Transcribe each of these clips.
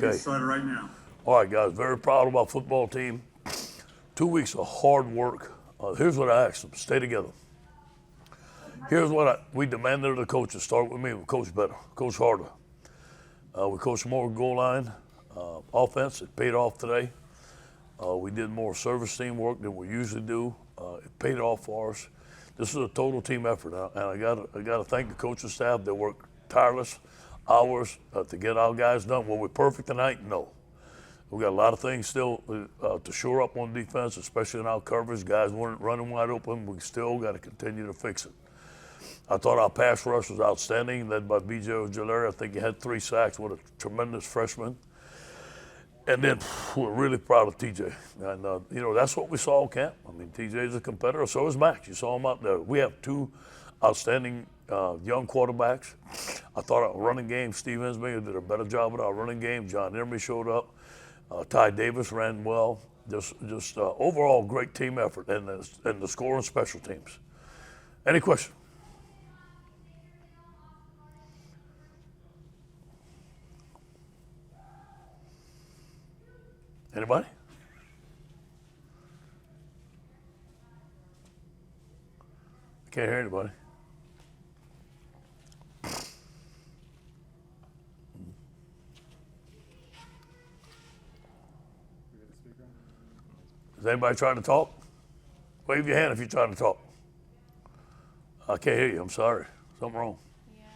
Okay. Started right now. All right, guys. Very proud of our football team. 2 weeks of hard work. Here's what I asked them: stay together. Here's what we demanded of the coaches. Start with me. We coach better, coach harder. We coached more goal line offense. It paid off today. We did more service team work than we usually do. It paid off for us. This is a total team effort, and I got to thank the coaching staff. They worked tireless hours to get our guys done. Were we perfect tonight? No. We got a lot of things still to shore up on defense, especially in our coverage. Guys weren't running wide open. We still got to continue to fix it. I thought our pass rush was outstanding, led by B.J. Ojulari. I think he had 3 sacks. What a tremendous freshman. And then we're really proud of TJ. And, that's what we saw in camp. I mean, TJ is a competitor. So is Max. You saw him out there. We have 2 outstanding young quarterbacks. I thought our running game, Steve Ensminger did a better job with our running game. John Emery showed up. Ty Davis ran well. Just overall great team effort and the score and special teams. Any questions? Anybody? I can't hear anybody. Is anybody trying to talk? Wave your hand if you're trying to talk. I can't hear you. I'm sorry. Something wrong. Yeah,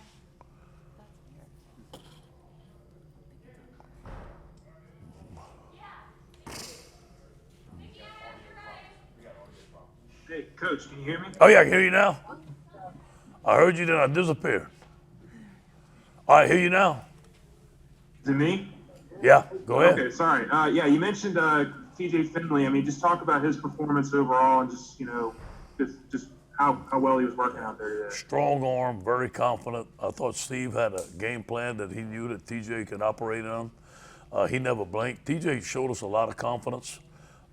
that's weird. Hey, Coach, can you hear me? Oh, yeah, I can hear you now. I heard you, then I disappeared. All right, hear you now. Is it me? Yeah, go ahead. Okay, sorry. Yeah, you mentioned T.J. Finley. I mean, just talk about his performance overall and just, just how well he was working out there today. Strong arm, very confident. I thought Steve had a game plan that he knew that TJ could operate on. He never blinked. TJ showed us a lot of confidence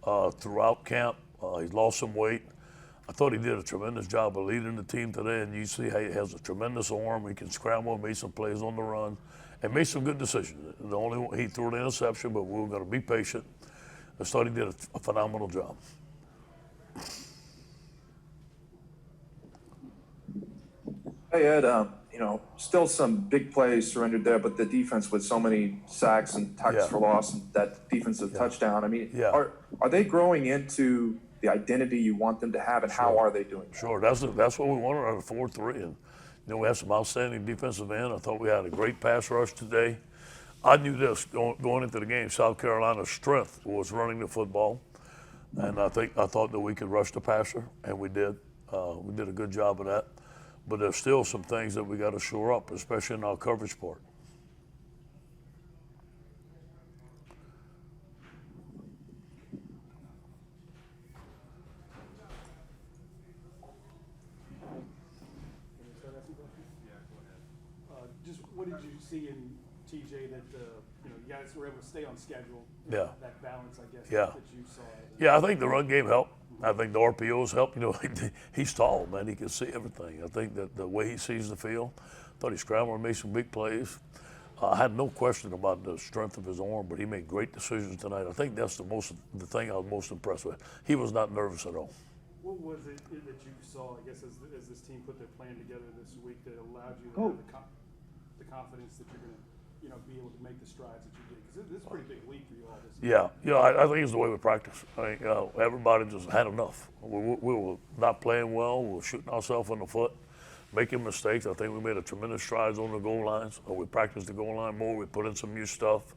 throughout camp. He's lost some weight. I thought he did a tremendous job of leading the team today, and you see he has a tremendous arm. He can scramble, made some plays on the run, and made some good decisions. The only one, he threw an interception, but we were going to be patient. I thought he did a phenomenal job. Hey, Ed, still some big plays surrendered there, but the defense with so many sacks and tackles for loss and that defensive touchdown, I mean, are they growing into the identity you want them to have, and how are they doing that? Sure, that's what we wanted out of 4-3. And, we had some outstanding defensive end. I thought we had a great pass rush today. I knew this going into the game. South Carolina's strength was running the football. And I thought that we could rush the passer, and we did. We did a good job of that. But there's still some things that we got to shore up, especially in our coverage part. Just what did you see in TJ that you guys were able to stay on schedule? Yeah. That balance, I guess, Yeah. that you saw. Yeah, I think the run game helped. I think the RPOs helped. He's tall, man. He can see everything. I think that the way he sees the field, thought he scrambled and made some big plays. I had no question about the strength of his arm, but he made great decisions tonight. I think that's the thing I was most impressed with. He was not nervous at all. What was it that you saw, I guess, as this team put their plan together this week that allowed you to have the confidence that you're going to, be able to make the strides that you did? Because this is a pretty big leap for you all this year. Yeah, I think it's the way we practice. I think everybody just had enough. We were not playing well. We were shooting ourselves in the foot, making mistakes. I think we made a tremendous strides on the goal lines. We practiced the goal line more. We put in some new stuff.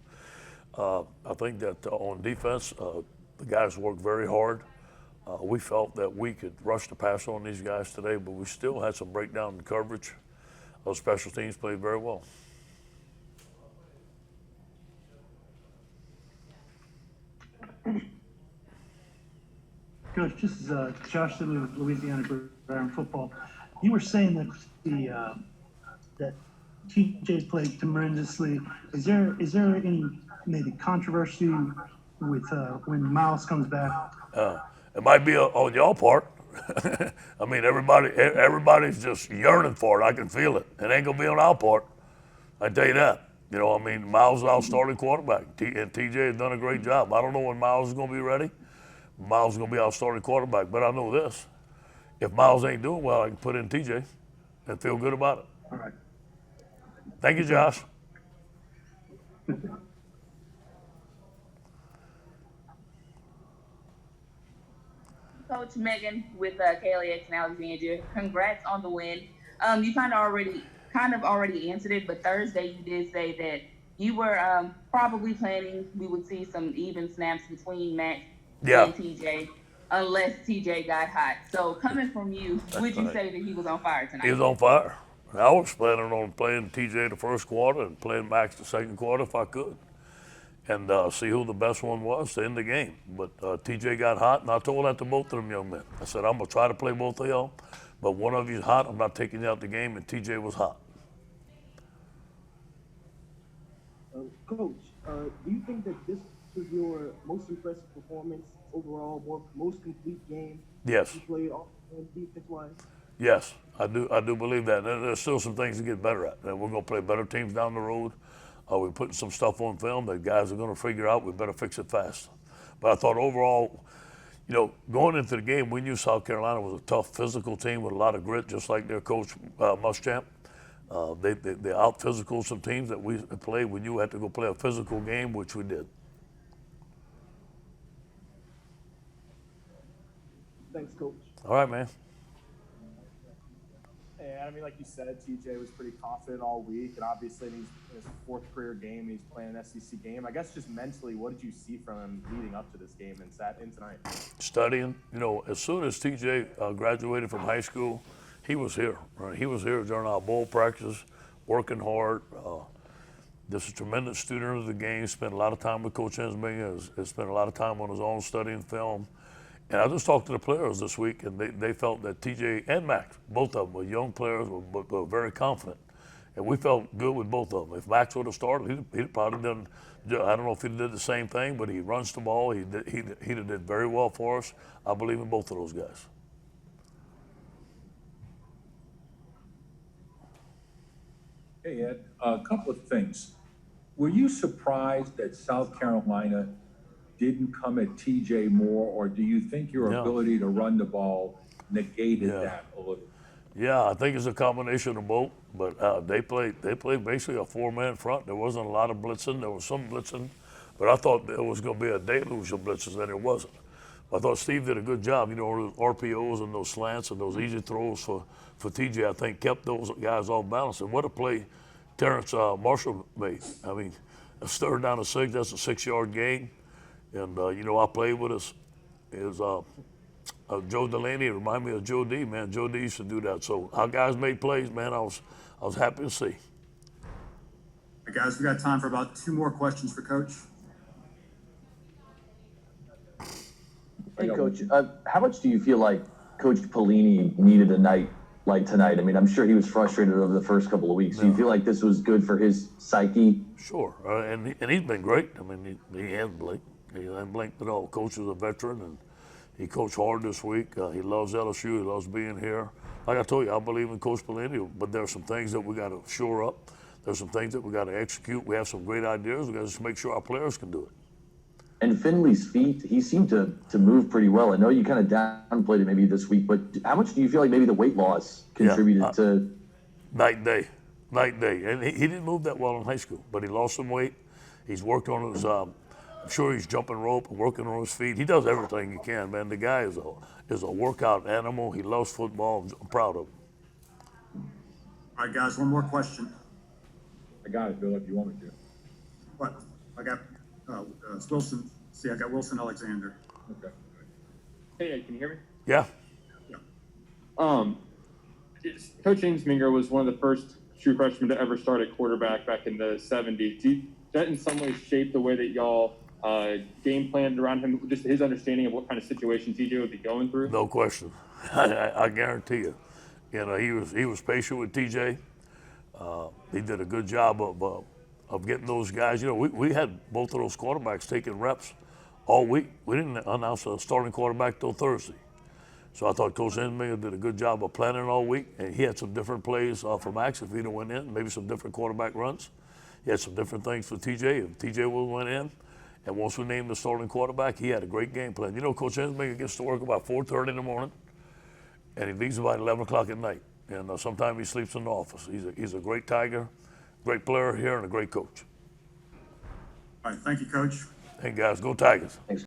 I think that on defense, the guys worked very hard. We felt that we could rush the passer on these guys today, but we still had some breakdown in coverage. Those special teams played very well. Coach, this is Josh Sidley with Louisiana Gridiron Football. You were saying that that TJ played tremendously. Is there any maybe controversy with when Miles comes back? It might be on your part. I mean, everybody's just yearning for it. I can feel it. It ain't gonna be on our part. I tell you that. You know, I mean, Miles is our starting quarterback, and TJ has done a great job. I don't know when Miles is going to be ready. Miles is going to be our starting quarterback, but I know this. If Miles ain't doing well, I can put in TJ and feel good about it. All right. Thank you, Josh. Coach Megan with KLX and Alexandria. Congrats on the win. You kind of already answered it, but Thursday you did say that you were probably planning we would see some even snaps between Max and TJ, unless TJ got hot. So coming from you, would you say that he was on fire tonight? He was on fire. I was planning on playing TJ the first quarter and playing Max the second quarter if I could, and see who the best one was to end the game. But TJ got hot, and I told that to both of them young men. I said, I'm going to try to play both of y'all, but one of you's hot, I'm not taking you out the game, and TJ was hot. Coach, do you think that this was your most impressive performance overall, most complete game Yes. you played off defense-wise? Yes, I do believe that. There's still some things to get better at, and we're going to play better teams down the road. We're putting some stuff on film that guys are going to figure out. We better fix it fast. But I thought overall, you know, going into the game, we knew South Carolina was a tough physical team with a lot of grit, just like their coach Muschamp. They out-physical some teams that we played. We knew we had to go play a physical game, which we did. Thanks, Coach. All right, man. And I mean, like you said, TJ was pretty confident all week, and obviously in his fourth career game, he's playing an SEC game. I guess just mentally, what did you see from him leading up to this game and tonight? Studying. You know, as soon as TJ graduated from high school, he was here. Right? He was here during our bowl practice, working hard. Just a tremendous student of the game. Spent a lot of time with Coach Ensminger. Has spent a lot of time on his own studying film. And I just talked to the players this week, and they felt that TJ and Max, both of them were young players, but were very confident. And we felt good with both of them. If Max would have started, he'd probably done, I don't know if he did the same thing, but he runs the ball. He did very well for us. I believe in both of those guys. Hey, Ed, a couple of things. Were you surprised that South Carolina didn't come at TJ more, or do you think your ability to run the ball negated that a little? Yeah, I think it's a combination of both, but they played basically a four-man front. There wasn't a lot of blitzing. There was some blitzing, but I thought it was going to be a deluge of blitzes, and it wasn't. I thought Steve did a good job, you know, RPOs and those slants and those easy throws for TJ, I think kept those guys off balance. And what a play Terrence Marshall made. I mean, a third down to 6, that's a 6-yard gain. And, you know, I played with us. Joe Delaney, it reminded me of Joe D, man. Joe D used to do that. So our guys made plays, man. I was happy to see. All right, guys, we got time for about 2 more questions for Coach. Hey, Coach, how much do you feel like Coach Pelini needed a night like tonight? I mean, I'm sure he was frustrated over the first couple of weeks. Do you feel like this was good for his psyche? Sure, and he's been great. I mean, he hasn't blinked. He hasn't blinked at all. Coach is a veteran, and he coached hard this week. He loves LSU. He loves being here. Like I told you, I believe in Coach Pelini, but there are some things that we got to shore up. There's some things that we got to execute. We have some great ideas. We got to just make sure our players can do it. And Finley's feet, he seemed to move pretty well. I know you kind of downplayed it maybe this week, but how much do you feel like maybe the weight loss contributed to? Night and day. And he didn't move that well in high school, but he lost some weight. He's worked on his, I'm sure he's jumping rope and working on his feet. He does everything he can, man. The guy is a workout animal. He loves football. I'm proud of him. All right, guys, one more question. I got it, Bill, if you want me to. What? I got it's Wilson. See, I got Wilson Alexander. Okay. Hey, can you hear me? Yeah. Coach Ensminger was one of the first true freshmen to ever start at quarterback back in the 70s. Did that in some ways shape the way that y'all game planned around him, just his understanding of what kind of situation TJ would be going through? No question. I guarantee you. You know, he was patient with TJ. He did a good job of getting those guys. You know, we had both of those quarterbacks taking reps all week. We didn't announce a starting quarterback till Thursday. So I thought Coach Ensminger did a good job of planning all week, and he had some different plays for Max if he'd have went in, maybe some different quarterback runs. he had some different things for TJ. If TJ went in, and once we named the starting quarterback, he had a great game plan. You know, Coach Ensminger gets to work about 4:30 in the morning, and he leaves about 11 o'clock at night. And sometimes he sleeps in the office. He's a great Tiger, great player here, and a great coach. All right, thank you, Coach. Hey, guys, go Tigers. Thanks.